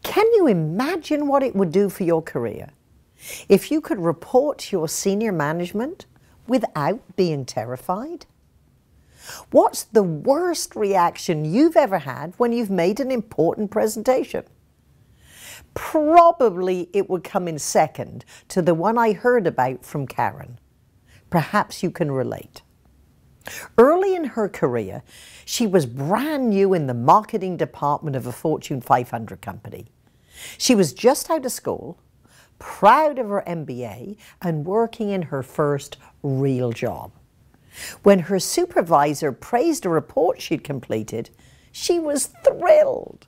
Can you imagine what it would do for your career if you could report to your senior management without being terrified? What's the worst reaction you've ever had when you've made an important presentation? Probably it would come in second to the one I heard about from Karen. Perhaps you can relate. Early in her career, she was brand new in the marketing department of a Fortune 500 company. She was just out of school, proud of her MBA, and working in her first real job. When her supervisor praised a report she'd completed, she was thrilled.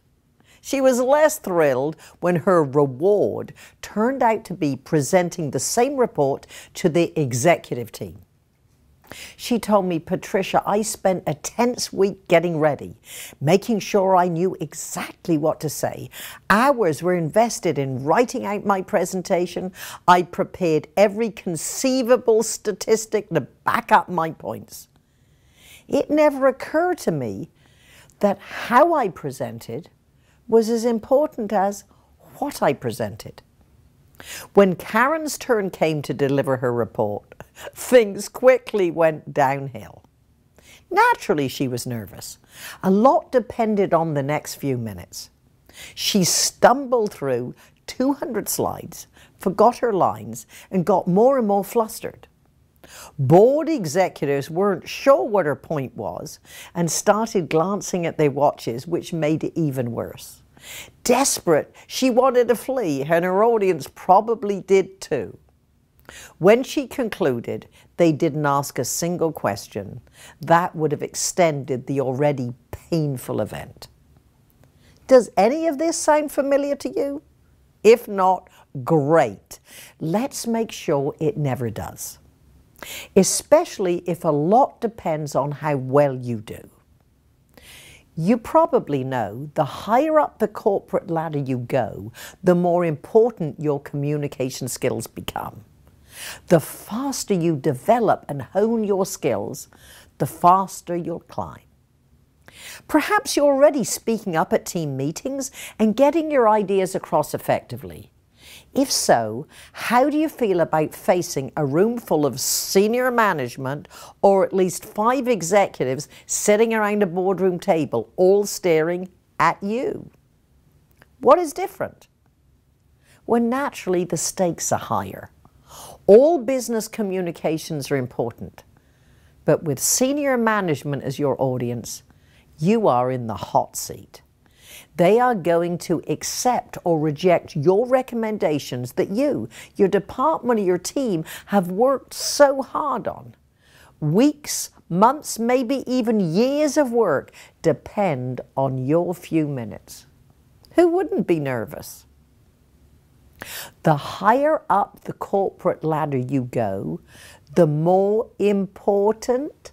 She was less thrilled when her reward turned out to be presenting the same report to the executive team. She told me, "Patricia, I spent a tense week getting ready, making sure I knew exactly what to say. Hours were invested in writing out my presentation. I prepared every conceivable statistic to back up my points. It never occurred to me that how I presented was as important as what I presented." When Karen's turn came to deliver her report, things quickly went downhill. Naturally, she was nervous. A lot depended on the next few minutes. She stumbled through 200 slides, forgot her lines, and got more and more flustered. Board executives weren't sure what her point was and started glancing at their watches, which made it even worse. Desperate, she wanted to flee, and her audience probably did too. When she concluded, they didn't ask a single question. That would have extended the already painful event. Does any of this sound familiar to you? If not, great. Let's make sure it never does, especially if a lot depends on how well you do. You probably know the higher up the corporate ladder you go, the more important your communication skills become. The faster you develop and hone your skills, the faster you'll climb. Perhaps you're already speaking up at team meetings and getting your ideas across effectively. If so, how do you feel about facing a room full of senior management or at least 5 executives sitting around a boardroom table, all staring at you? What is different? Well, naturally, the stakes are higher. All business communications are important, but with senior management as your audience, you are in the hot seat. They are going to accept or reject your recommendations that you, your department, or your team have worked so hard on. Weeks, months, maybe even years of work depend on your few minutes. Who wouldn't be nervous? The higher up the corporate ladder you go, the more important